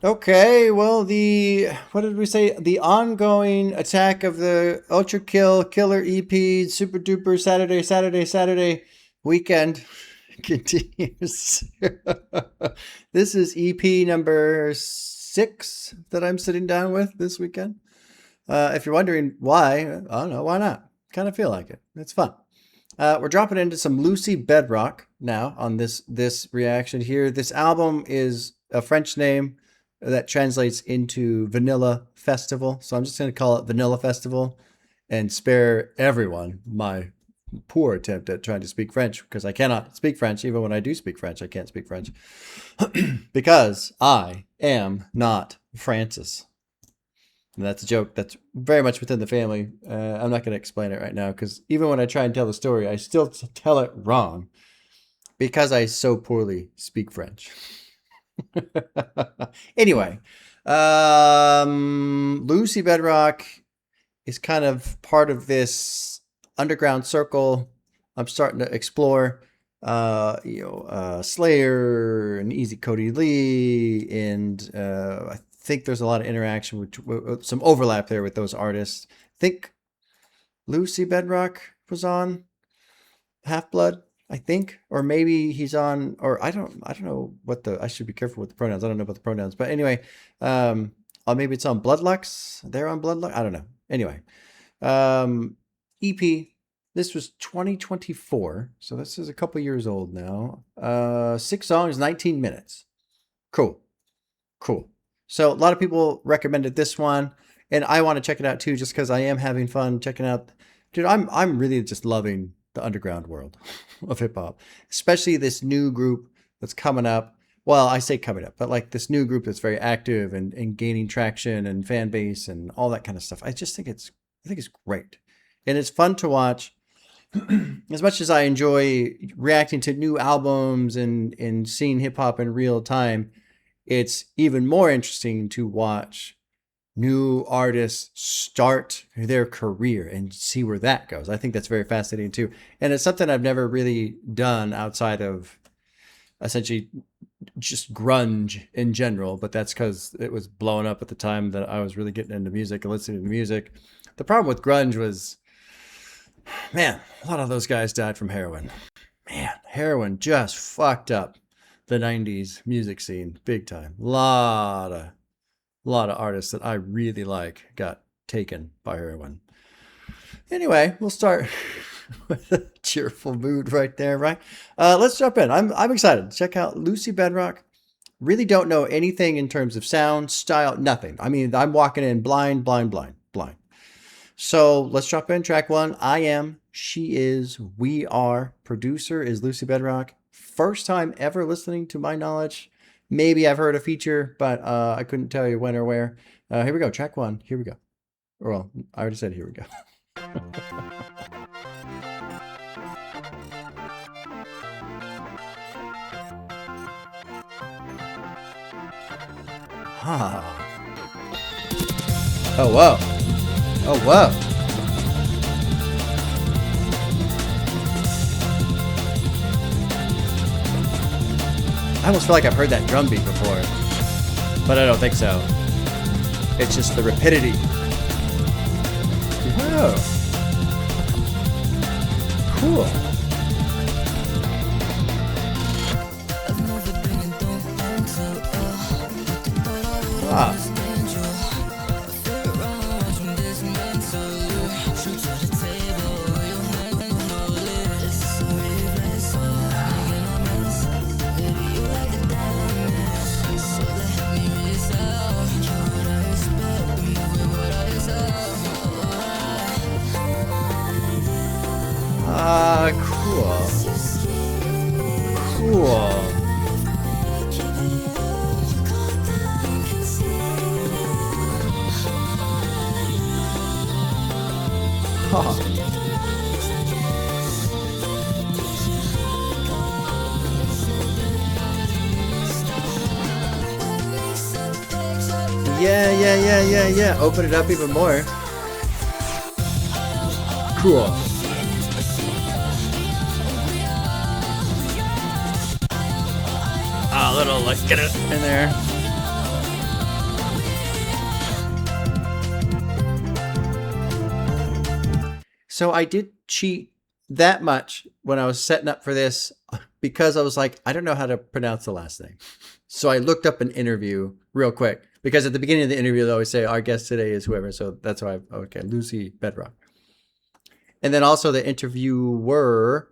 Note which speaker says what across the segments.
Speaker 1: Okay, well, what did we say? The ongoing attack of the Ultra Kill Killer EP Super Duper Saturday weekend continues. This is EP number 6 that I'm sitting down with this weekend. If you're wondering why, I don't know, why not? Kind of feel like it. It's fun. We're dropping into some Lucy Bedroque now on this reaction here. This album is a French name that translates into Vanilla Festival. So I'm just going to call it Vanilla Festival and spare everyone my poor attempt at trying to speak French because I cannot speak French. Even when I do speak French, I can't speak French because I am not Francis. And that's a joke that's very much within the family. I'm not going to explain it right now because even when I try and tell the story, I still tell it wrong because I so poorly speak French. Anyway, Lucy Bedroque is kind of part of this underground circle I'm starting to explore. Slayer and Easy Cody Lee, and I think there's a lot of interaction with some overlap there with those artists. I think Lucy Bedroque was on Half Blood, I think, or maybe he's on, or I don't know I should be careful with the pronouns. I don't know about the pronouns, but anyway, or maybe it's on Bloodlux. They're on Bloodlux. I don't know. Anyway, EP. This was 2024, so this is a couple years old now. 6 songs, 19 minutes. Cool. So a lot of people recommended this one, and I want to check it out too, just because I am having fun checking out. Dude, I'm really just loving the underground world of hip hop, especially this new group that's coming up. Well, I say coming up, but like this new group that's very active and gaining traction and fan base and all that kind of stuff. I think it's great, and it's fun to watch. As much as I enjoy reacting to new albums and seeing hip hop in real time, it's even more interesting to watch new artists start their career and see where that goes. I think that's very fascinating too. And it's something I've never really done outside of essentially just grunge in general, but that's because it was blowing up at the time that I was really getting into music and listening to music. The problem with grunge was, man, a lot of those guys died from heroin. Man, heroin just fucked up the 90s music scene big time. Lot of artists that I really like got taken by heroin. Anyway, we'll start with a cheerful mood right there, right? Let's jump in. I'm excited. Check out Lucy Bedroque. Really don't know anything in terms of sound, style, nothing. I mean, I'm walking in blind. So let's drop in track 1. I am, she is, we are. Producer is Lucy Bedroque. First time ever listening to my knowledge. Maybe I've heard a feature, but I couldn't tell you when or where. Here we go. Track 1. Here we go. Well, I already said here we go. Oh, whoa. Oh, whoa. I almost feel like I've heard that drum beat before, but I don't think so. It's just the rapidity. Whoa. Cool. Ah. Cool. Huh. Yeah. Open it up even more. Cool. A little, like, get it in there. So I did cheat that much when I was setting up for this because I was like, I don't know how to pronounce the last name. So I looked up an interview real quick because at the beginning of the interview, they always say, our guest today is whoever. So that's why okay, Lucy Bedroque. And then also the interviewer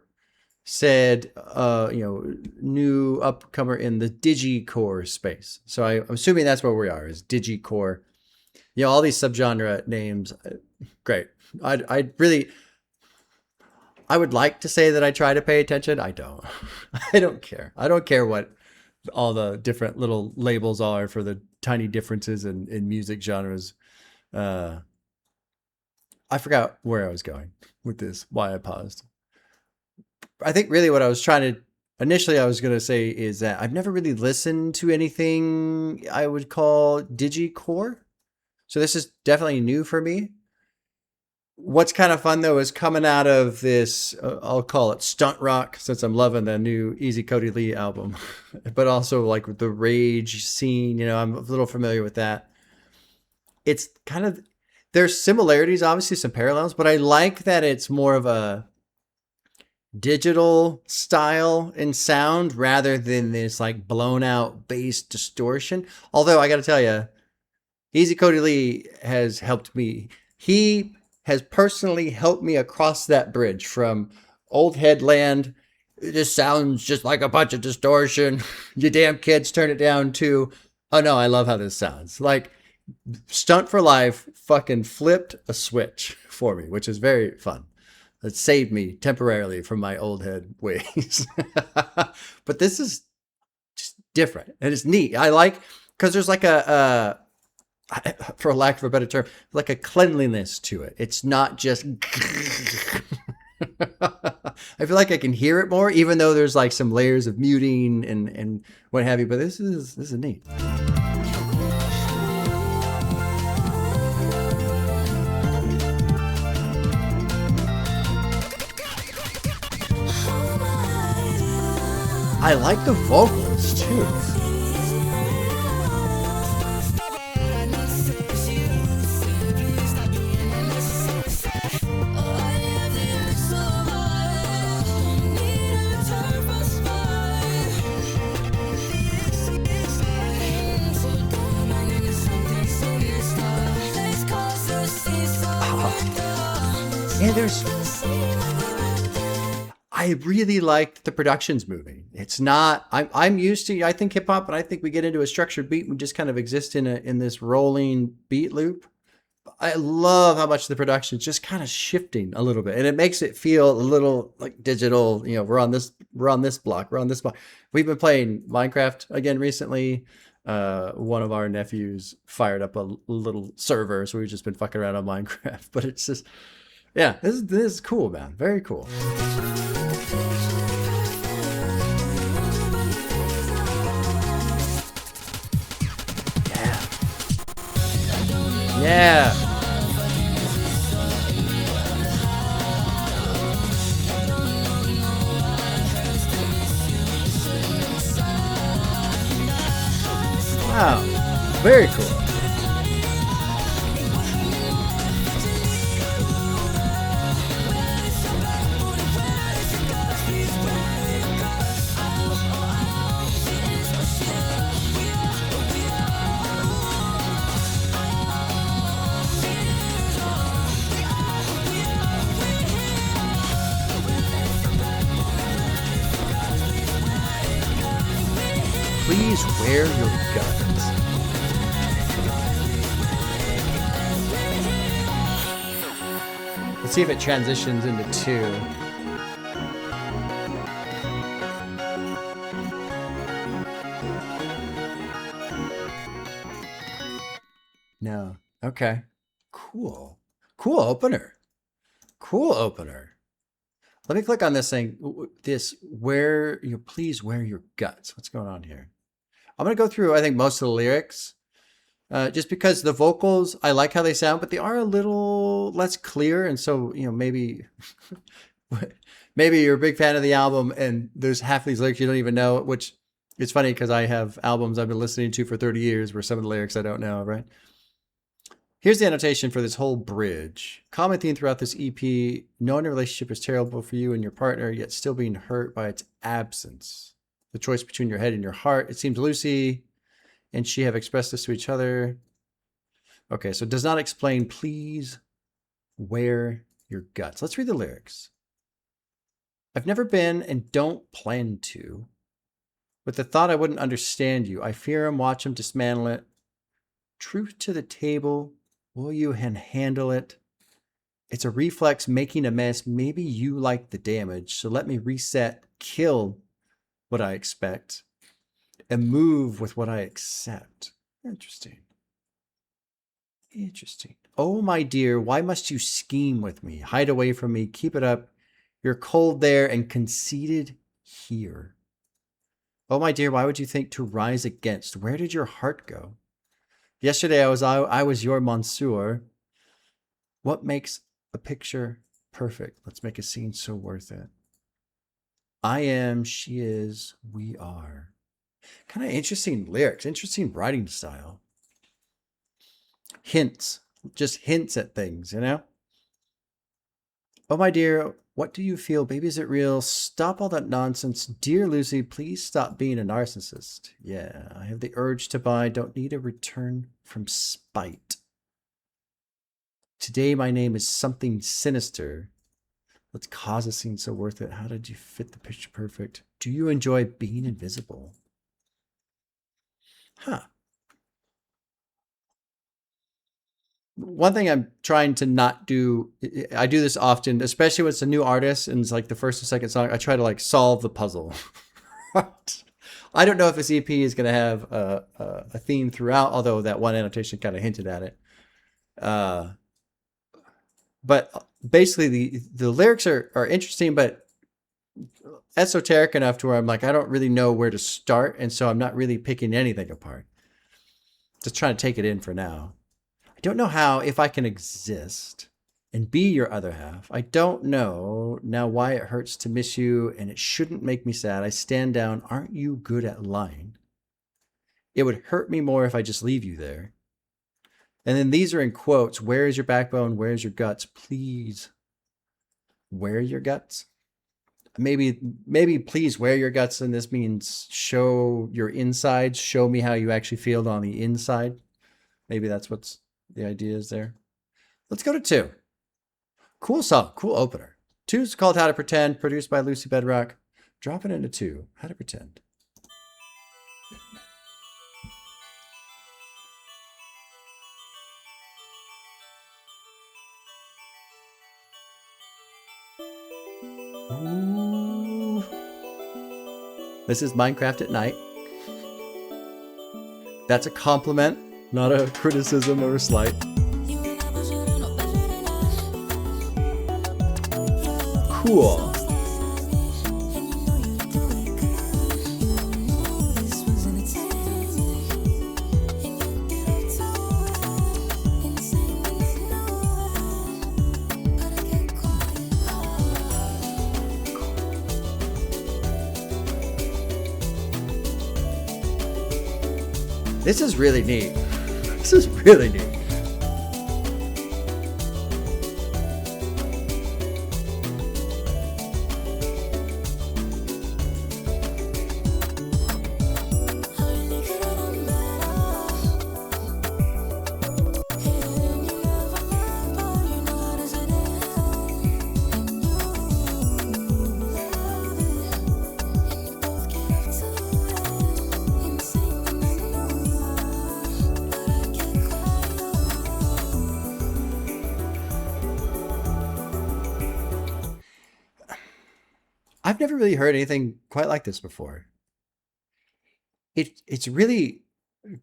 Speaker 1: said, new upcomer in the digicore space. So I'm assuming that's where we are, is digicore. All these subgenre names, great. I really, I would like to say that I try to pay attention. I don't. I don't care. I don't care what all the different little labels are for the tiny differences in music genres. I forgot where I was going with this, why I paused. I think really what I was trying to initially I was going to say is that I've never really listened to anything I would call digicore. So this is definitely new for me. What's kind of fun though is coming out of this, I'll call it stunt rock, since I'm loving the new Easy Cody Lee album, but also like with the rage scene, I'm a little familiar with that. It's kind of, there's similarities, obviously some parallels, but I like that it's more of a digital style and sound rather than this like blown out bass distortion. Although I got to tell you, Easy Cody Lee has helped me. He has personally helped me across that bridge from old headland. This sounds just like a bunch of distortion. You damn kids, turn it down to, oh no, I love how this sounds. Like Stunt for Life fucking flipped a switch for me, which is very fun. It saved me temporarily from my old head ways. But this is just different and it's neat. I like, because there's like for lack of a better term, like a cleanliness to it. It's not just I feel like I can hear it more, even though there's like some layers of muting and what have you. But this is neat. I like the vocals too. I really liked the productions moving. It's not, I'm used to, I think hip hop, and I think we get into a structured beat. We just kind of exist in this rolling beat loop. I love how much the production is just kind of shifting a little bit, and it makes it feel a little like digital. We're on this block. We've been playing Minecraft again recently. One of our nephews fired up a little server, so we've just been fucking around on Minecraft. But it's just, yeah, this is cool, man. Very cool. Yeah. Wow. Very cool. Please wear your guns. Let's see if it transitions into 2. No. Okay. Cool. Cool opener. Cool opener. Let me click on this thing. Please wear your guts. What's going on here? I'm going to go through, I think, most of the lyrics. Just because the vocals, I like how they sound, but they are a little less clear. And so, maybe you're a big fan of the album and there's half these lyrics you don't even know, which it's funny because I have albums I've been listening to for 30 years where some of the lyrics I don't know, right? Here's the annotation for this whole bridge. Common theme throughout this EP, knowing a relationship is terrible for you and your partner, yet still being hurt by its absence. The choice between your head and your heart. It seems Lucy and she have expressed this to each other. Okay, so does not explain, please wear your guts. Let's read the lyrics. I've never been and don't plan to. With the thought I wouldn't understand you, I fear him, watch him dismantle it. Truth to the table, will you handle it? It's a reflex making a mess. Maybe you like the damage, so let me reset, kill what I expect, and move with what I accept. Interesting. Interesting. Oh, my dear, why must you scheme with me? Hide away from me, keep it up. You're cold there and conceited here. Oh, my dear, why would you think to rise against? Where did your heart go? Yesterday I was your monsieur. What makes a picture perfect? Let's make a scene so worth it. I am, she is, we are. Kind of interesting lyrics, interesting writing style. Hints, just hints at things, you know? Oh, my dear, what do you feel? Baby, is it real? Stop all that nonsense. Dear Lucy, please stop being a narcissist. Yeah, I have the urge to buy. Don't need a return from spite. Today, my name is something sinister. Let's cause a scene so worth it. How did you fit the picture perfect? Do you enjoy being invisible? Huh. One thing I'm trying to not do, I do this often, especially when it's a new artist and it's like the first and second song, I try to like solve the puzzle. I don't know if this EP is going to have a theme throughout, although that one annotation kind of hinted at it. But basically the lyrics are interesting, but esoteric enough to where I'm like, I don't really know where to start. And so I'm not really picking anything apart. Just trying to take it in for now. I don't know how, if I can exist and be your other half. I don't know now why it hurts to miss you, and it shouldn't make me sad. I stand down. Aren't you good at lying? It would hurt me more if I just leave you there. And then these are in quotes. Where is your backbone? Where's your guts? Please wear your guts. Maybe please wear your guts. And this means show your insides. Show me how you actually feel on the inside. Maybe that's what's the idea is there. Let's go to 2. Cool song, cool opener. 2 is called How to Pretend, produced by Lucy Bedroque. Dropping into 2, How to Pretend. Ooh. This is Minecraft at night. That's a compliment, not a criticism or a slight. Cool. This is really neat. This is really neat. I've never really heard anything quite like this before. It's really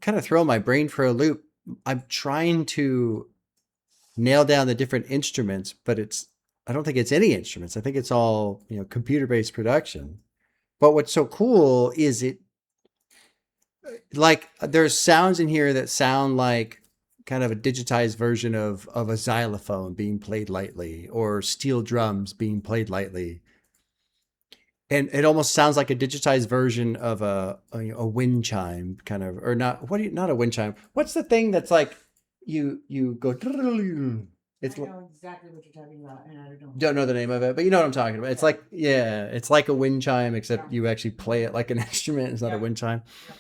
Speaker 1: kind of throwing my brain for a loop. I'm trying to nail down the different instruments, but I don't think it's any instruments. I think it's all, computer-based production. But what's so cool is like there's sounds in here that sound like kind of a digitized version of a xylophone being played lightly or steel drums being played lightly. And it almost sounds like a digitized version of a wind chime kind of, or not, not a wind chime. What's the thing that's like, you go. It's
Speaker 2: I know exactly what you're talking about, and I
Speaker 1: don't know the name of it, but you know what I'm talking about. It's
Speaker 2: Yeah.
Speaker 1: like it's like a wind chime, except
Speaker 2: Yeah.
Speaker 1: you actually play it like an instrument. It's not a
Speaker 2: Yeah.
Speaker 1: wind chime.
Speaker 2: Yeah.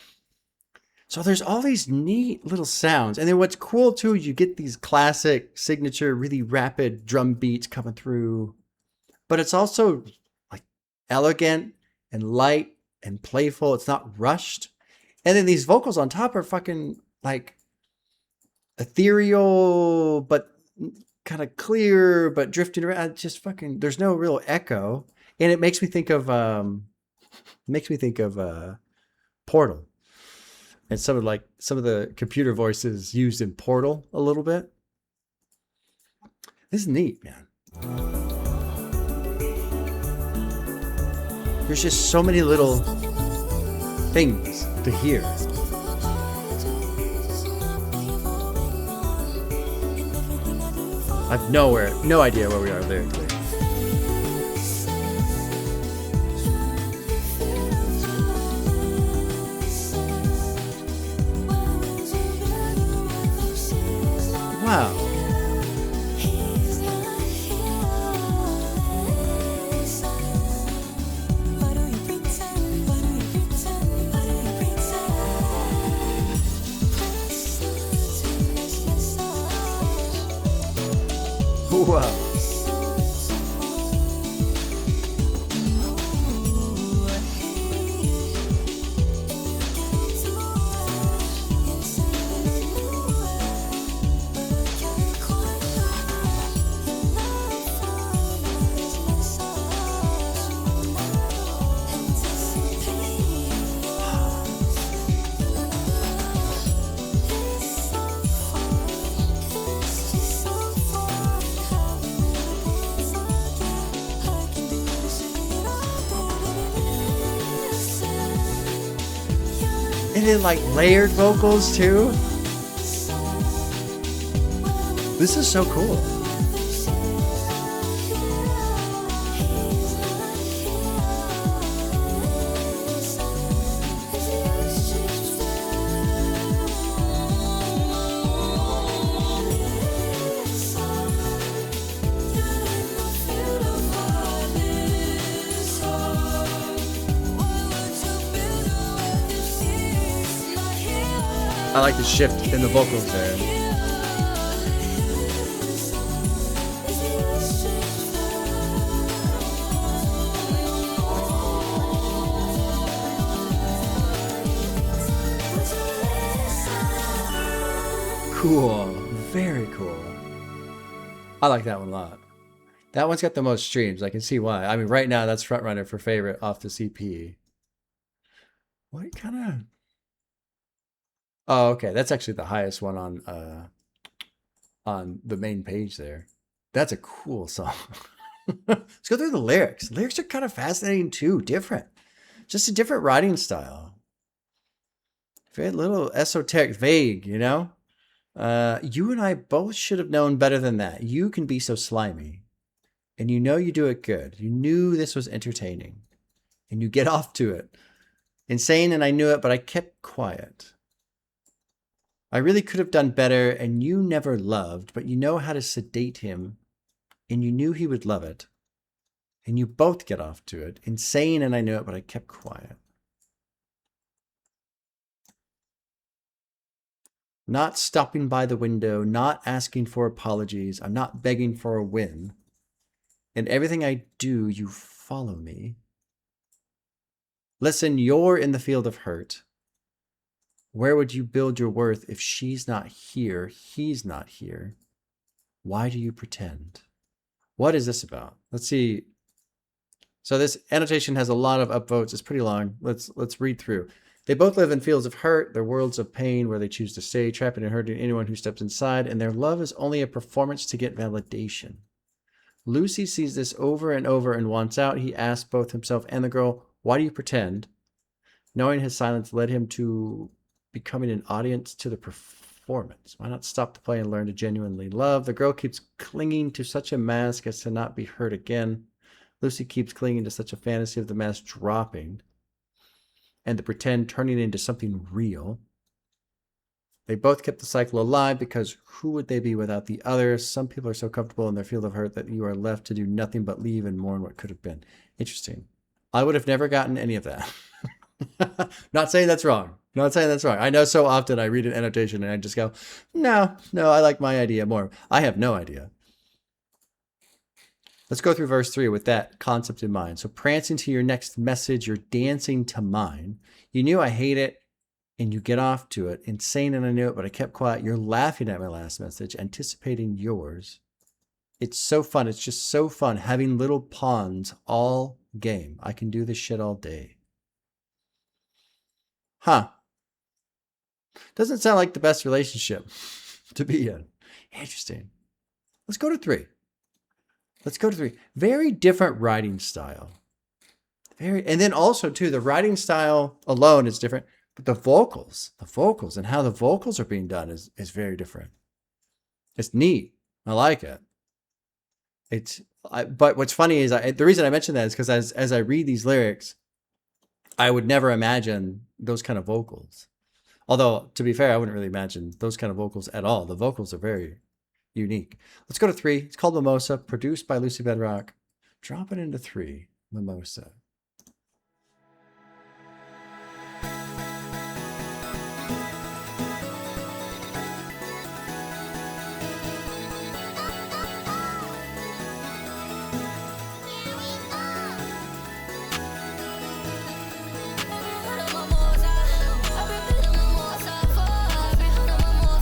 Speaker 1: So there's all these neat little sounds, and then what's cool too is you get these classic signature, really rapid drum beats coming through, but it's also like elegant and light and playful. It's not rushed, and then these vocals on top are fucking like ethereal, but kind of clear, but drifting around. Just fucking. There's no real echo, and it makes me think of Portal and some of the computer voices used in Portal a little bit. This is neat, man. There's just so many little things to hear. I've no idea where we are lyrically. Wow. Wow. And then like layered vocals too. This is so cool. I like the shift in the vocals there. Cool. Very cool. I like that one a lot. That one's got the most streams. I can see why. I mean, right now that's front runner for favorite off the CP. What kind of... Oh, okay. That's actually the highest one on the main page there. That's a cool song. Let's go through the lyrics. Lyrics are kind of fascinating too, different. Just a different writing style. Very little esoteric, vague, you know? You and I both should have known better than that. You can be so slimy. And you know you do it good. You knew this was entertaining. And you get off to it. Insane, and I knew it, but I kept quiet. I really could have done better, and you never loved, but you know how to sedate him, and you knew he would love it. And you both get off to it. Insane, and I knew it, but I kept quiet. Not stopping by the window, not asking for apologies. I'm not begging for a win. In everything I do, you follow me. Listen, you're in the field of hurt. Where would you build your worth if she's not here, he's not here? Why do you pretend? What is this about? Let's see. So this annotation has a lot of upvotes. It's pretty long. Let's read through. They both live in fields of hurt, their worlds of pain where they choose to stay, trapping and hurting anyone who steps inside, and their love is only a performance to get validation. Lucy sees this over and over and wants out. He asks both himself and the girl, why do you pretend? Knowing his silence led him to becoming an audience to the performance. Why not stop the play and learn to genuinely love? The girl keeps clinging to such a mask as to not be hurt again. Lucy keeps clinging to such a fantasy of the mask dropping and the pretend turning into something real. They both kept the cycle alive because who would they be without the other? Some people are so comfortable in their field of hurt that you are left to do nothing but leave and mourn what could have been. Interesting. I would have never gotten any of that. Not saying that's wrong. Not saying that's wrong. I know so often I read an annotation and I just go, no, I like my idea more. I have no idea. Let's go through verse 3 with that concept in mind. So prancing to your next message, you're dancing to mine. You knew I hate it, and you get off to it. Insane, and I knew it, but I kept quiet. You're laughing at my last message, anticipating yours. It's so fun. It's just so fun having little pawns all game. I can do this shit all day. Huh. Doesn't sound like the best relationship to be in. Interesting. Let's go to 3. Very different writing style. And then also too, the writing style alone is different, but the vocals and how the vocals are being done is very different. It's neat. I like it. But what's funny is the reason I mention that is because as I read these lyrics, I would never imagine those kind of vocals. Although, to be fair, I wouldn't really imagine those kind of vocals at all. The vocals are very unique. Let's go to 3. It's called Mimosa, produced by Lucy Bedroque. Drop it into 3. Mimosa.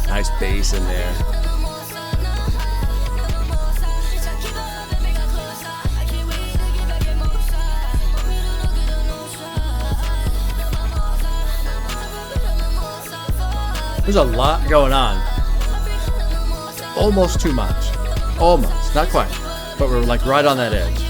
Speaker 1: Nice bass in there. There's a lot going on. Almost too much. Almost. Not quite. But we're like right on that edge.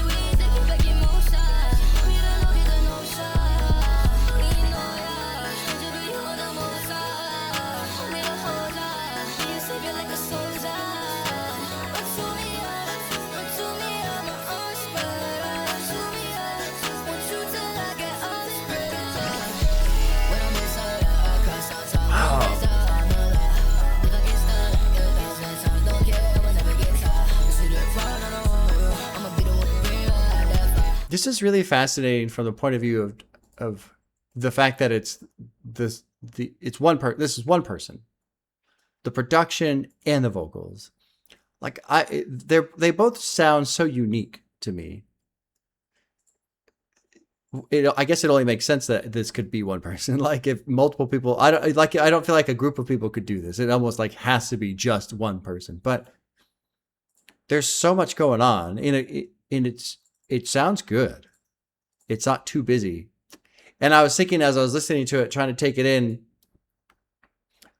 Speaker 1: This is really fascinating from the point of view of the fact that it's one person, the production and the vocals. Like they both sound so unique to me. I guess it only makes sense that this could be one person. Like if multiple people, I don't feel like a group of people could do this. It almost like has to be just one person. But there's so much going on, and it sounds good. It's not too busy. And I was thinking as I was listening to it, trying to take it in,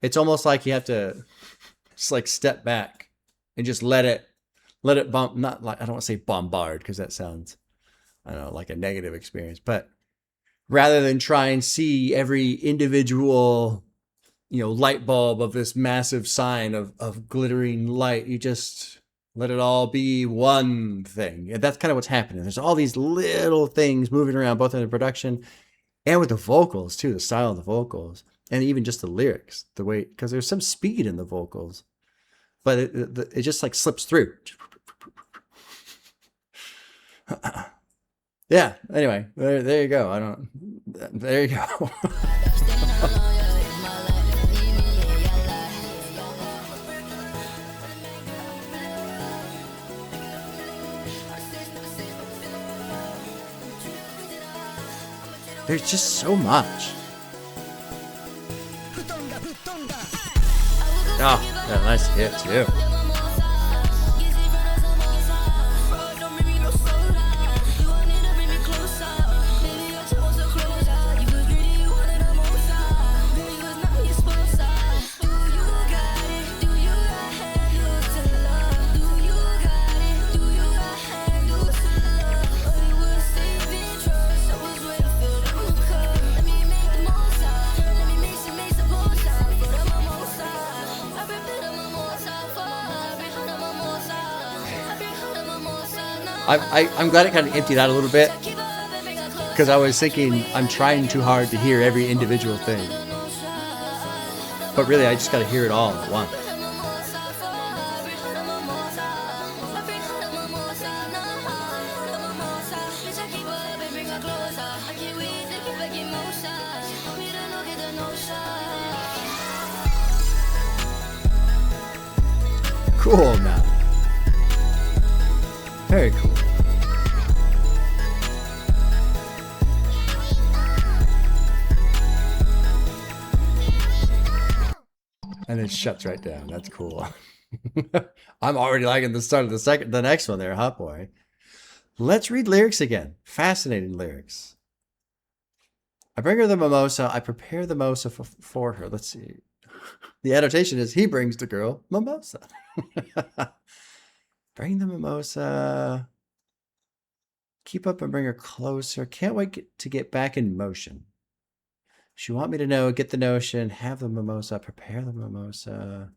Speaker 1: it's almost like you have to just like step back and just let it bump. Not like, I don't want to say bombard because that sounds, I don't know, like a negative experience, but rather than try and see every individual, light bulb of this massive sign of glittering light, you just let it all be one thing. And that's kind of what's happening. There's all these little things moving around, both in the production and with the vocals too, the style of the vocals, and even just the lyrics, the way, because there's some speed in the vocals, but it just like slips through. Yeah. Anyway, there you go. There you go. There's just so much. Oh, got a nice hit too. I'm glad it kind of emptied out a little bit, because I was thinking I'm trying too hard to hear every individual thing. But really, I just got to hear it all at once. Cool now. Very cool. And it shuts right down. That's cool. I'm already liking the start of the next one there, Hot Boy. Let's read lyrics again. Fascinating lyrics. I bring her the mimosa. I prepare the mimosa for her. Let's see. The annotation is he brings the girl mimosa. Bring the mimosa. Keep up and bring her closer. Can't wait to get back in motion. She want me to know, get the notion, have the mimosa, prepare the mimosa.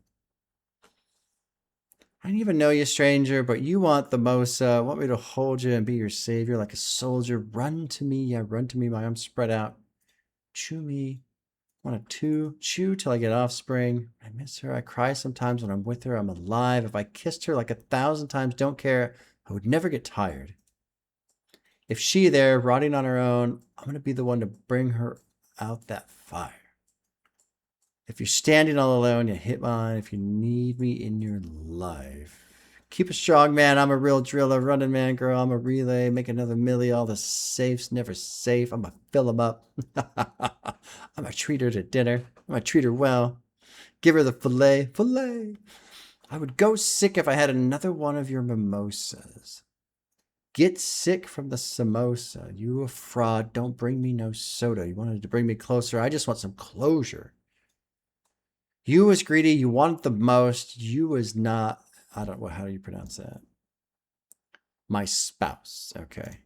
Speaker 1: I didn't even know you, stranger, but you want the mimosa. Want me to hold you and be your savior like a soldier. Run to me, yeah, run to me, my arms spread out. Chew me. Want to chew till I get offspring. I miss her. I cry sometimes when I'm with her. I'm alive. If I kissed her like 1,000 times, don't care. I would never get tired. If she there, rotting on her own, I'm going to be the one to bring her out that fire. If you're standing all alone, you hit mine. If you need me in your life. Keep it strong, man. I'm a real driller. Running man, girl. I'm a relay. Make another milli. All the safes never safe. I'm going to fill them up. I'm going to treat her to dinner. I'm going to treat her well. Give her the filet. Filet. I would go sick if I had another one of your mimosas. Get sick from the samosa. You a fraud. Don't bring me no soda. You wanted to bring me closer. I just want some closure. You was greedy. You wanted the most. You was not... I don't know. How do you pronounce that? My spouse. Okay.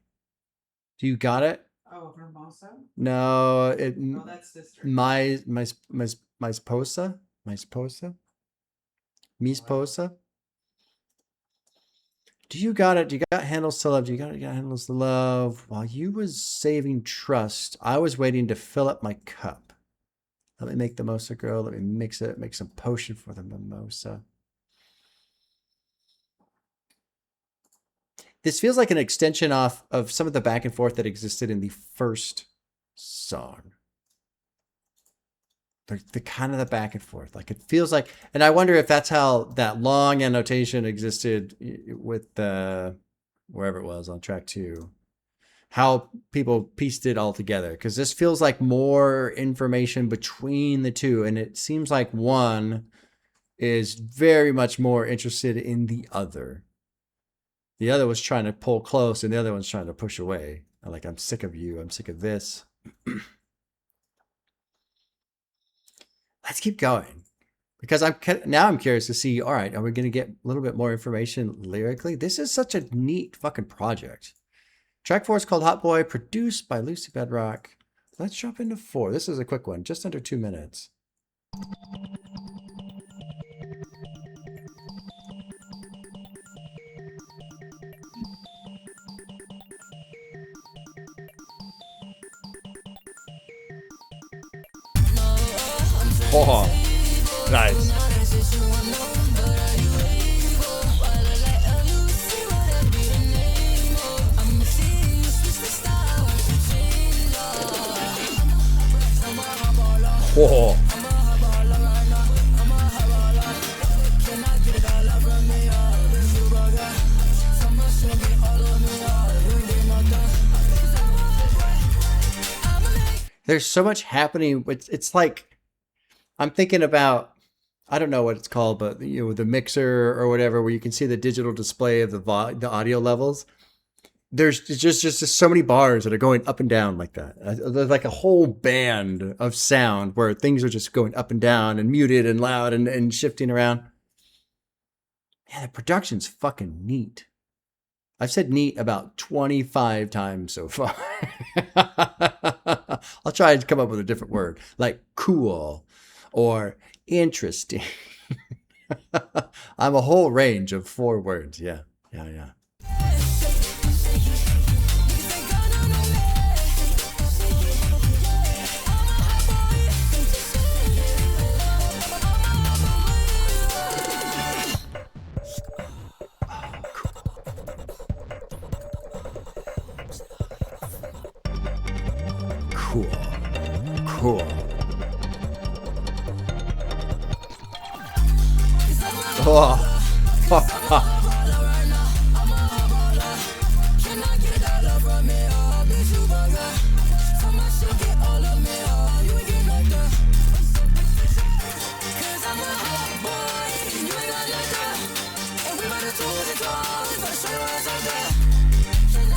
Speaker 1: Do you got it?
Speaker 2: Oh, Mimosa?
Speaker 1: No.
Speaker 2: Oh, that's sister.
Speaker 1: My sposa? My sposa? Mi sposa? Do you got it? Do you got handles to love? Do you got handles to love? While you was saving trust, I was waiting to fill up my cup. Let me make the mimosa, girl. Let me mix it. Make some potion for the mimosa. This feels like an extension off of some of the back and forth that existed in the first song. The kind of the back and forth. Like it feels like, and I wonder if that's how that long annotation existed with the, wherever it was on track 2. How people pieced it all together. Because this feels like more information between the two. And it seems like one is very much more interested in the other. The other was trying to pull close and the other one's trying to push away. Like, I'm sick of you. I'm sick of this. Let's keep going. Because I'm curious to see, all right, are we going to get a little bit more information lyrically? This is such a neat fucking project. Track 4 is called Hot Boy, produced by Lucy Bedroque. Let's jump into 4. This is a quick one, just under 2 minutes. Oh, nice. Whoa. There's so much happening. It's like, I'm thinking about, I don't know what it's called, but you know, the mixer or whatever, where you can see the digital display of the audio levels. There's just so many bars that are going up and down like that. There's like a whole band of sound where things are just going up and down and muted and loud and shifting around. Yeah, the production's fucking neat. I've said neat about 25 times so far. I'll try to come up with a different word, like cool or interesting. I'm a whole range of 4 words. Yeah. Cool. Cool. Oh.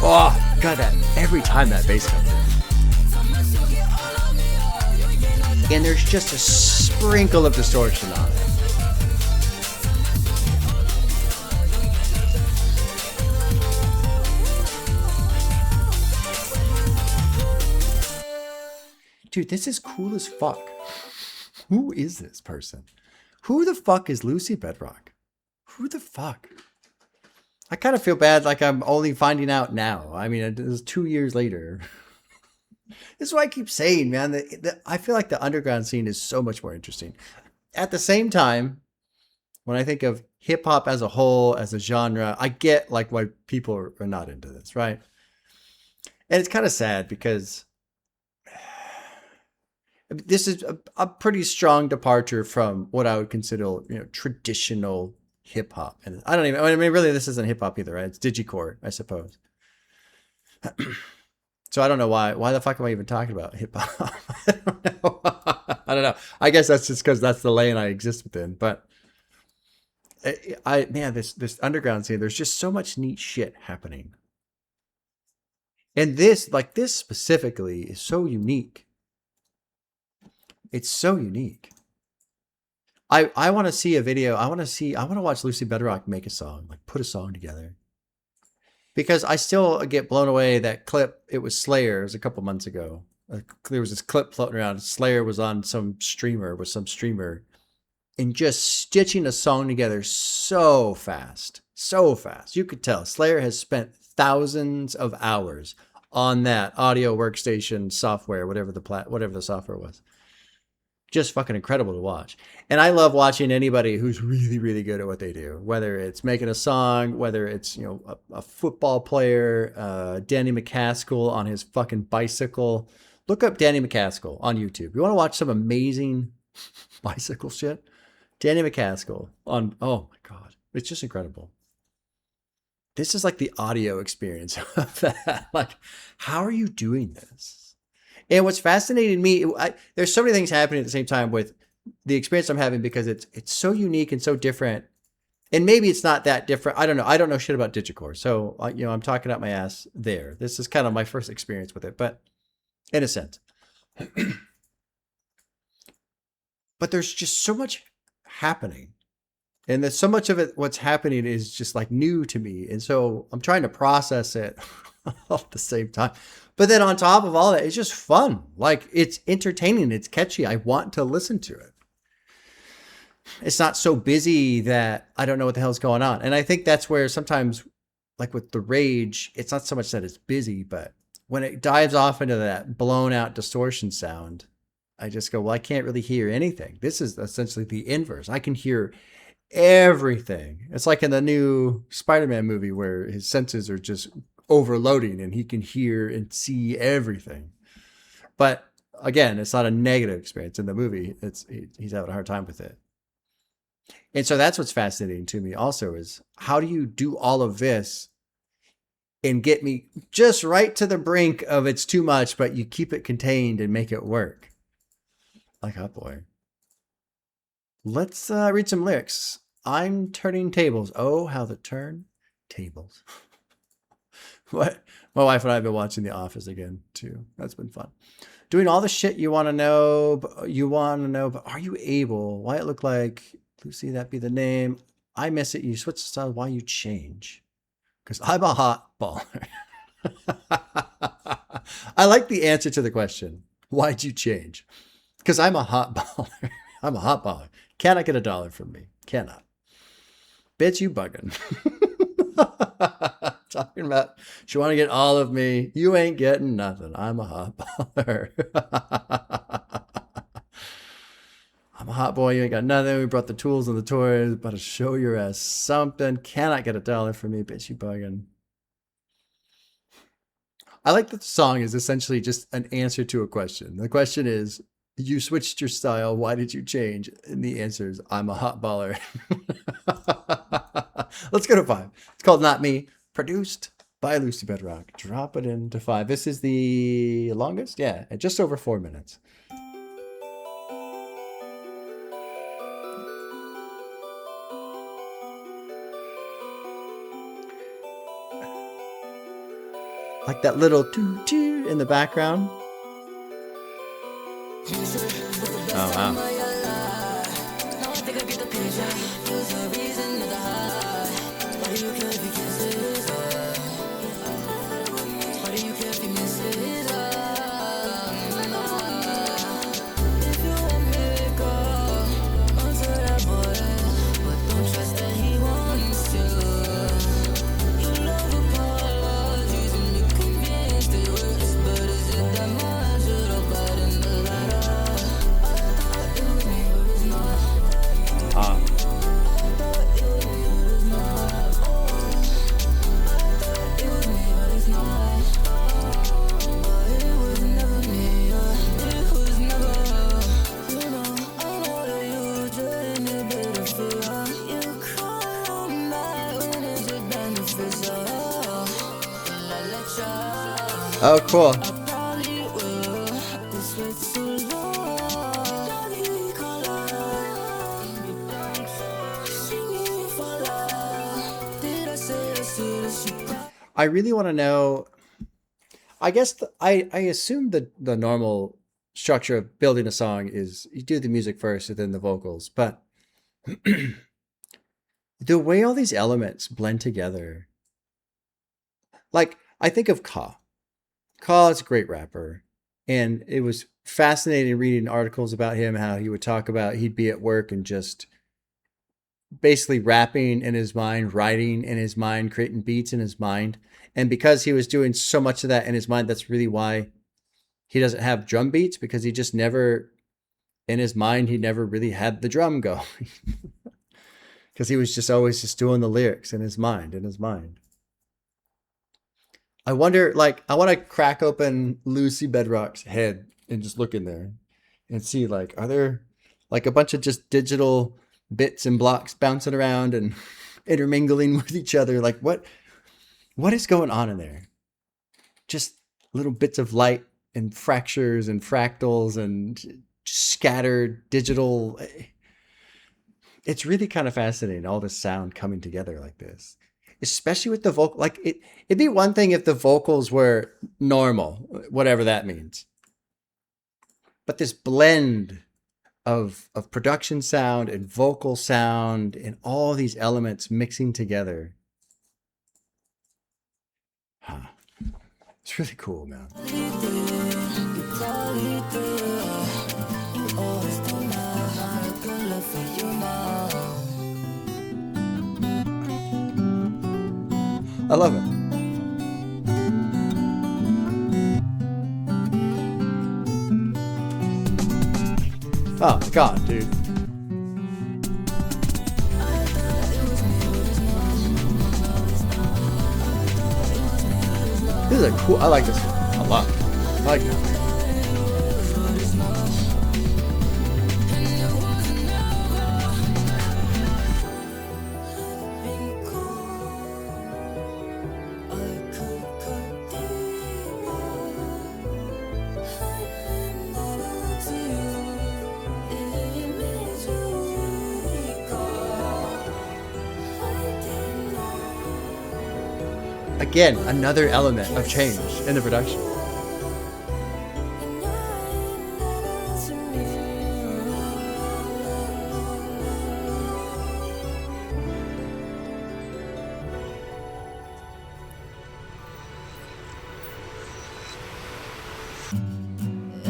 Speaker 1: Oh, God, that every time that bass comes in. And there's just a sprinkle of distortion on it. Dude, this is cool as fuck. Who is this person? Who the fuck is Lucy Bedroque? Who the fuck? I kind of feel bad like I'm only finding out now. I mean, it was 2 years later. This is what I keep saying, man. I feel like the underground scene is so much more interesting. At the same time, when I think of hip hop as a whole, as a genre, I get like why people are not into this, right? And it's kind of sad because this is a pretty strong departure from what I would consider, traditional hip hop. And I mean, really, this isn't hip hop either, right? It's digicore, I suppose. So I don't know why the fuck am I even talking about hip hop? I don't know. I don't know. I guess that's just because that's the lane I exist within. But this underground scene, there's just so much neat shit happening. And this specifically is so unique. It's so unique. I want to see a video. I want to watch Lucy Bedroque make a song, like put a song together. Because I still get blown away that clip. It was Slayer. It was a couple months ago. There was this clip floating around. Slayer was on some streamer and just stitching a song together so fast. So fast. You could tell Slayer has spent thousands of hours on that audio workstation software, whatever the software was. Just fucking incredible to watch. And I love watching anybody who's really, really good at what they do, whether it's making a song, whether it's, a football player, Danny McCaskill on his fucking bicycle. Look up Danny McCaskill on YouTube. You want to watch some amazing bicycle shit? Danny McCaskill on, oh my God, it's just incredible. This is like the audio experience of that. Like, how are you doing this? And what's fascinating me, there's so many things happening at the same time with the experience I'm having because it's so unique and so different. And maybe it's not that different. I don't know. I don't know shit about digicore. So, I'm talking out my ass there. This is kind of my first experience with it, but in a sense. But there's just so much happening. And there's so much of it, what's happening is just like new to me. And so I'm trying to process it all at the same time. But then on top of all that, it's just fun. Like, it's entertaining. It's catchy. I want to listen to it. It's not so busy that I don't know what the hell's going on. And I think that's where sometimes, like with the Rage, it's not so much that it's busy, but when it dives off into that blown out distortion sound, I just go, well, I can't really hear anything. This is essentially the inverse. I can hear everything. It's like in the new Spider-Man movie where his senses are just overloading and he can hear and see everything. But again, it's not a negative experience in the movie. He's having a hard time with it. And so that's what's fascinating to me also is how do you do all of this and get me just right to the brink of it's too much, but you keep it contained and make it work. Like, oh boy. Let's read some lyrics. I'm turning tables. Oh, how the turn tables. What? My wife and I have been watching The Office again too. That's been fun. Doing all the shit you want to know, but are you able? Why it look like Lucy? That be the name. I miss it. You switch style. Why you change? Because I'm a hot baller. I like the answer to the question. Why'd you change? Because I'm a hot baller. I'm a hot baller. Cannot get $1 from me. Cannot. Bitch, you bugging. Talking about, she want to get all of me. You ain't getting nothing. I'm a hot baller. I'm a hot boy. You ain't got nothing. We brought the tools and the toys. About to show your ass something. Cannot get $1 from me. Bitch, you bugging. I like that the song is essentially just an answer to a question. The question is, you switched your style. Why did you change? And the answer is, I'm a hot baller. Let's go to 5. It's called Not Me, produced by Lucy Bedroque. Drop it into 5. This is the longest? Yeah, at just over 4 minutes. Like that little toot in the background. Oh, wow. Oh, cool. I really want to know. I guess I assume the normal structure of building a song is you do the music first and then the vocals, but the way all these elements blend together, like I think of Ka. Ka is a great rapper, and it was fascinating reading articles about him, how he would talk about he'd be at work and just basically rapping in his mind, writing in his mind, creating beats in his mind. And because he was doing so much of that in his mind, that's really why he doesn't have drum beats, because he just never, in his mind, he never really had the drum go. Because he was just always just doing the lyrics in his mind, I wonder, like, I want to crack open Lucy Bedroque's head and just look in there and see, like, are there like a bunch of just digital bits and blocks bouncing around and intermingling with each other? Like, what is going on in there? Just little bits of light and fractures and fractals and scattered digital. It's really kind of fascinating, all this sound coming together like this, especially with the vocal. Like it'd be one thing if the vocals were normal, whatever that means. But this blend of production sound and vocal sound and all these elements mixing together. Huh. It's really cool, man. I love it. Oh my god, dude. This is a cool. I like this one a lot. I like it. Again, another element of change in the production.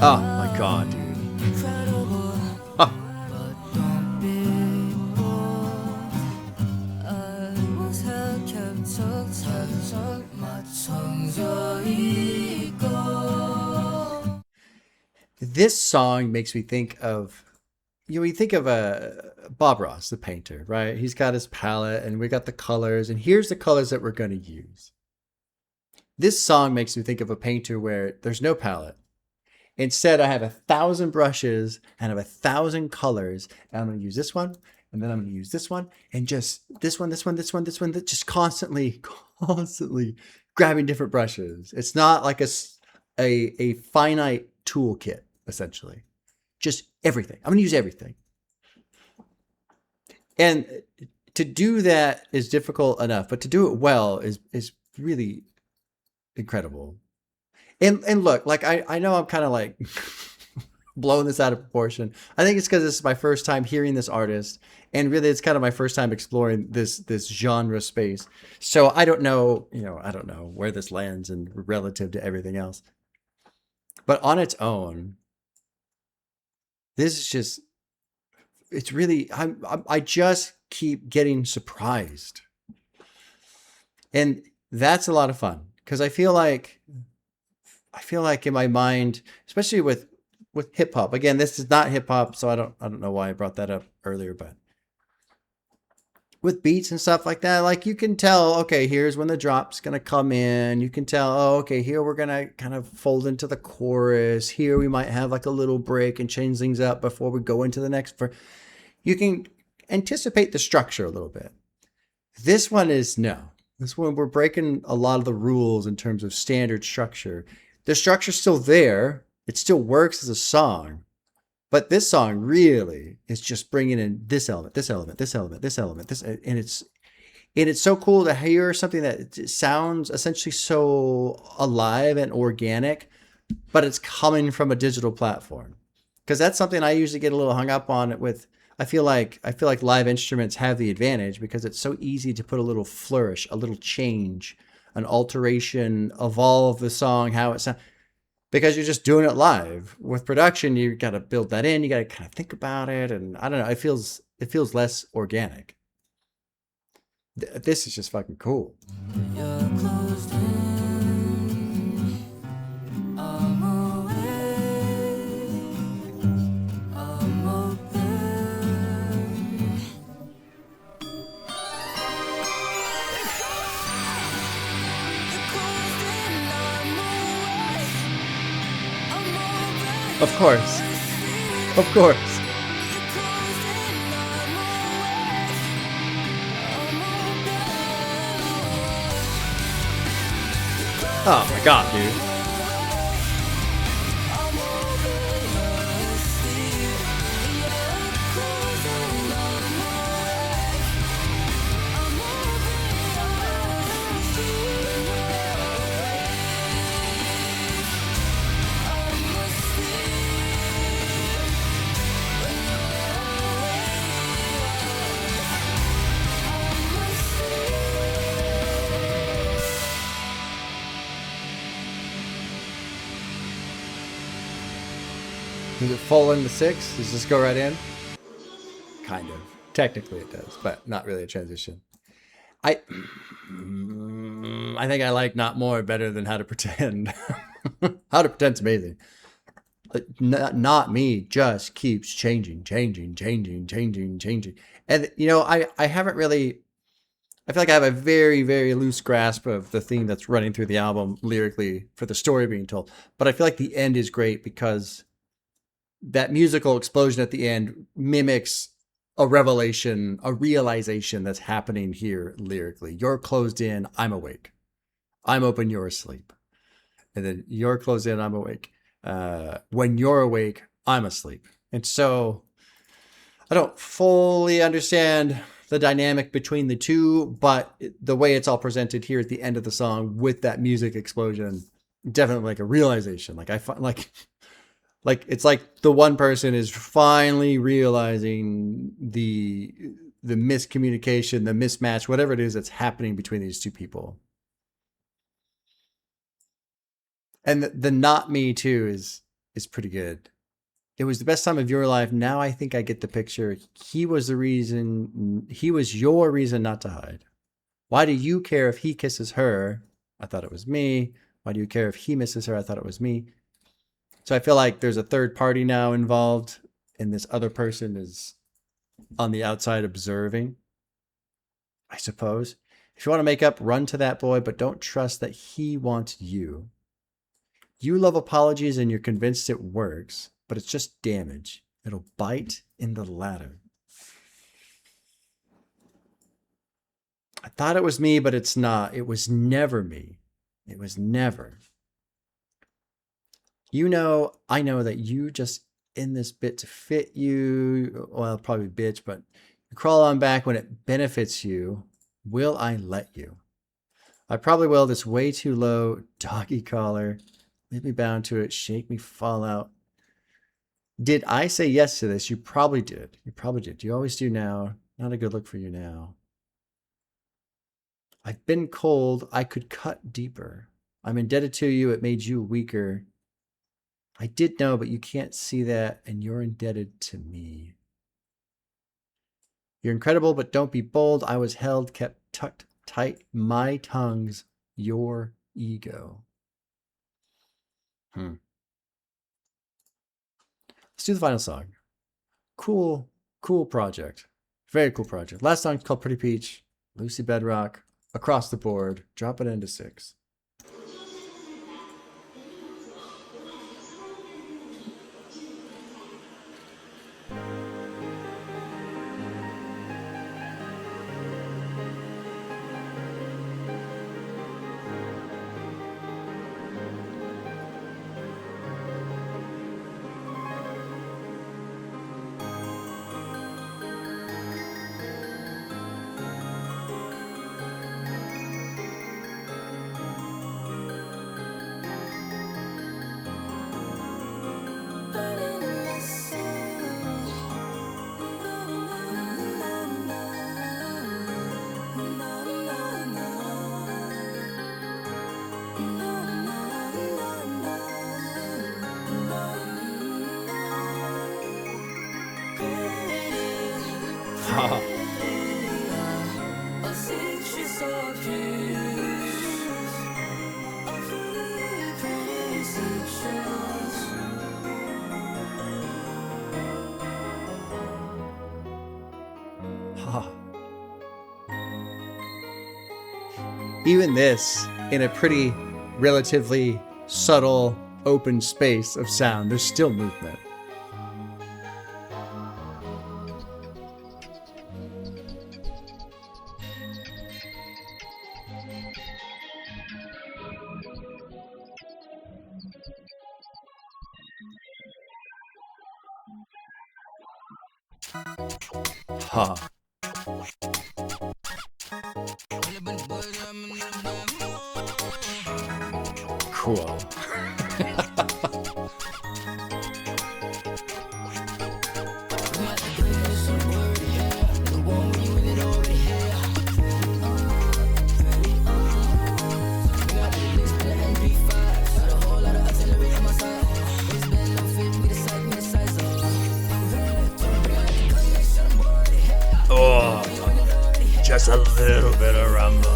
Speaker 1: Oh my god, dude. Oh. This song makes me think of, you think of Bob Ross, the painter, right? He's got his palette and we got the colors, and here's the colors that we're going to use. This song makes me think of a painter where there's no palette. Instead, I have 1,000 brushes and I have 1,000 colors. And I'm going to use this one, and then I'm going to use this one, and just this one, this one, this one, this one, just constantly, constantly grabbing different brushes. It's not like a finite toolkit, essentially. Just everything. I'm going to use everything. And to do that is difficult enough, but to do it well is really incredible. And look, like I know I'm kind of like blowing this out of proportion. I think it's because this is my first time hearing this artist, and really it's kind of my first time exploring this genre space. So I don't know, I don't know where this lands and relative to everything else. But on its own, this is just it's really I just keep getting surprised. And that's a lot of fun because I feel like in my mind, especially with hip hop. Again, this is not hip hop, so I don't know why I brought that up earlier, but with beats and stuff like that, like you can tell, okay, here's when the drop's gonna come in. You can tell, oh, okay, here we're gonna kind of fold into the chorus. Here we might have like a little break and change things up before we go into the next verse. You can anticipate the structure a little bit. This one is no. This one we're breaking a lot of the rules in terms of standard structure. The structure's still there. It still works as a song. But this song really is just bringing in this element, this element, this element, this element, this, and it's so cool to hear something that sounds essentially so alive and organic, but it's coming from a digital platform. Because that's something I usually get a little hung up on with. I feel like live instruments have the advantage because it's so easy to put a little flourish, a little change, an alteration, evolve the song, how it sounds. Because you're just doing it live. With production, you got to build that in. You got to kind of think about it, and I don't know. It feels less organic. This is just fucking cool. You're closed in. I'm away. I'm open. Of course. Of course. Oh my god, dude. Does it fall into 6? Does this go right in? Kind of. Technically it does, but not really a transition. I think I like Not More better than How to Pretend. How to Pretend's amazing. Not Me just keeps changing. And, I haven't really... I feel like I have a very, very loose grasp of the theme that's running through the album lyrically for the story being told. But I feel like the end is great because that musical explosion at the end mimics a revelation, a realization that's happening here lyrically. You're closed in, I'm awake. I'm open, you're asleep. And then you're closed in, I'm awake. When you're awake, I'm asleep. And so I don't fully understand the dynamic between the two, but the way it's all presented here at the end of the song with that music explosion, definitely like a realization. Like it's like the one person is finally realizing the miscommunication, the mismatch, whatever it is that's happening between these two people. And the Not Me too is pretty good. It was the best time of your life. Now I think I get the picture. He was your reason not to hide. Why do you care if he kisses her? I thought it was me. Why do you care if he misses her? I thought it was me. So I feel like there's a third party now involved, and this other person is on the outside observing, I suppose. If you want to make up, run to that boy, but don't trust that he wants you. You love apologies and you're convinced it works, but it's just damage. It'll bite in the ladder. I thought it was me, but it's not. It was never me. It was never. You know, I know that you just in this bit to fit you. Well, probably bitch, but you crawl on back when it benefits you. Will I let you? I probably will. This way too low. Doggy collar. Leave me bound to it. Shake me, fall out. Did I say yes to this? You probably did. You probably did. You always do now. Not a good look for you now. I've been cold. I could cut deeper. I'm indebted to you. It made you weaker. I did know, but you can't see that, and you're indebted to me. You're incredible, but don't be bold. I was held, kept tucked tight. My tongue's your ego. Let's do the final song. Cool project. Very cool project. Last song's called Pretty Peach. Lucy Bedroque. Across the board. Drop it into 6. Even this, in a pretty relatively subtle open space of sound, there's still movement. Ha. Cool. Oh, just a little bit of rumble.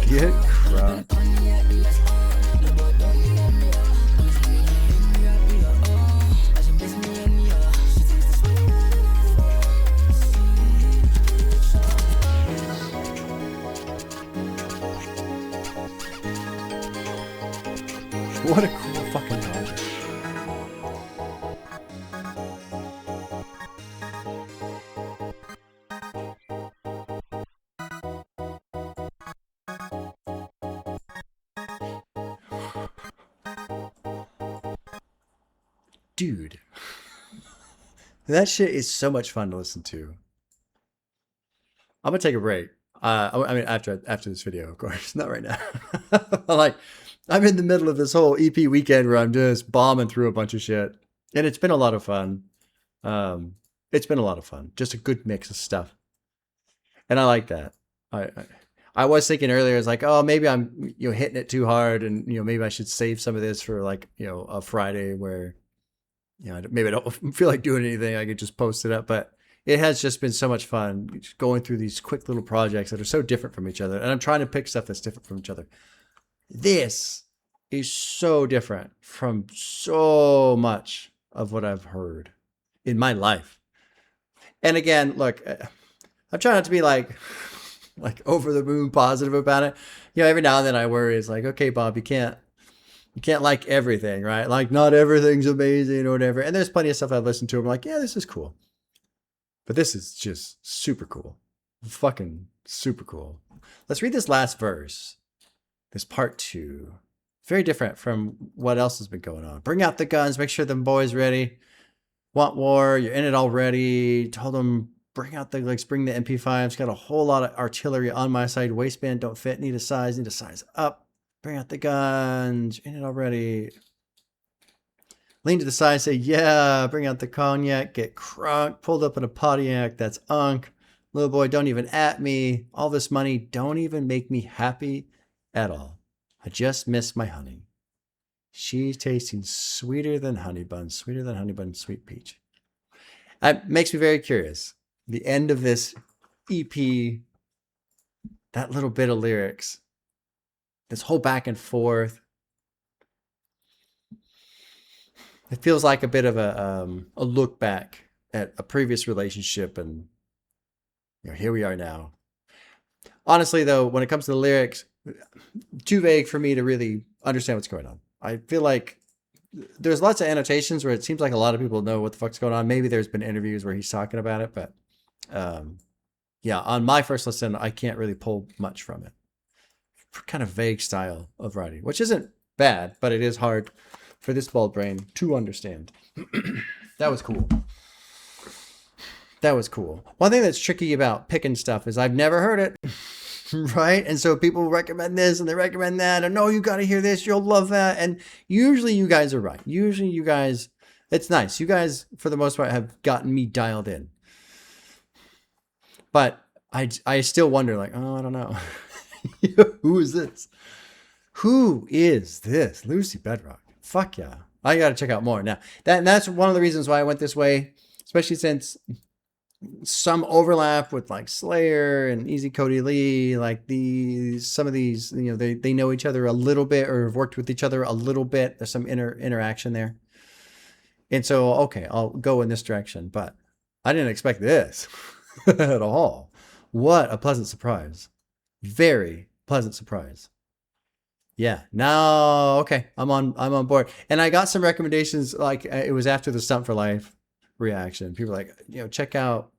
Speaker 1: Get crunk. What a cool fucking project. Dude, that shit is so much fun to listen to. I'm gonna take a break. I mean, after this video, of course, not right now. I'm in the middle of this whole EP weekend where I'm just bombing through a bunch of shit, and it's been a lot of fun. It's been a lot of fun. Just a good mix of stuff, and I like that. I was thinking earlier, I was like, oh, maybe I'm hitting it too hard, and maybe I should save some of this for like a Friday where maybe I don't feel like doing anything. I could just post it up, but it has just been so much fun just going through these quick little projects that are so different from each other. And I'm trying to pick stuff that's different from each other. This is so different from so much of what I've heard in my life. And again, look, I'm trying not to be like over the moon positive about it. You know, every now and then I worry. It's like, okay, Bob, you can't like everything, right? Like not everything's amazing or whatever. And there's plenty of stuff I've listened to. I'm like, yeah, this is cool. But this is just super cool. Fucking super cool. Let's read this last verse. This part 2. Very different from what else has been going on. Bring out the guns. Make sure the boys ready. Want war. You're in it already. Told them bring out the bring the MP5s. Got a whole lot of artillery on my side. Waistband don't fit. Need a size up. Bring out the guns. You're in it already. Lean to the side. Say yeah. Bring out the cognac. Get crunk. Pulled up in a Pontiac. That's unk. Little boy, don't even at me. All this money don't even make me happy at all. I just miss my honey. She's tasting sweeter than honey bun, sweet peach. It makes me very curious. The end of this EP, that little bit of lyrics, this whole back and forth, it feels like a bit of a look back at a previous relationship, and you know, here we are now. Honestly, though, when it comes to the lyrics, too vague for me to really understand what's going on. I feel like there's lots of annotations where it seems like a lot of people know what the fuck's going on. Maybe there's been interviews where he's talking about it, but yeah, on my first listen, I can't really pull much from it. Kind of vague style of writing, which isn't bad, but it is hard for this bald brain to understand. That was cool. That was cool. One thing that's tricky about picking stuff is I've never heard it. Right? And so people recommend this and they recommend that. And no, you got to hear this. You'll love that. And usually you guys are right. Usually you guys, it's nice. You guys, for the most part, have gotten me dialed in. But I still wonder, like, oh, I don't know. Who is this? Who is this? Lucy Bedroque. Fuck yeah. I got to check out more. Now, that's one of the reasons why I went this way, especially since some overlap with like Slayer and Easy Cody Lee, like some of these, you know, they know each other a little bit or have worked with each other a little bit. There's some interaction there. And so, okay, I'll go in this direction, but I didn't expect this at all. What a pleasant surprise. Very pleasant surprise. Yeah. Now, okay, I'm on board. And I got some recommendations, like it was after the Stunt for Life reaction. People were like, you know, check out,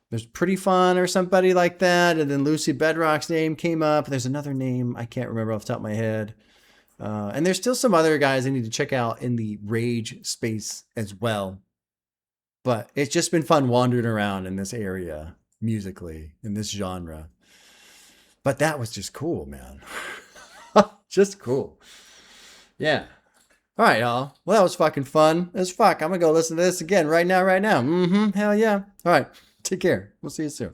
Speaker 1: there's Pretty Fun or somebody like that. And then Lucy Bedroque's name came up. There's another name I can't remember off the top of my head. And there's still some other guys I need to check out in the rage space as well. But it's just been fun wandering around in this area musically, in this genre. But that was just cool, man. Just cool. Yeah. All right, y'all. Well, that was fucking fun as fuck. I'm going to go listen to this again right now. Hell yeah. All right. Take care. We'll see you soon.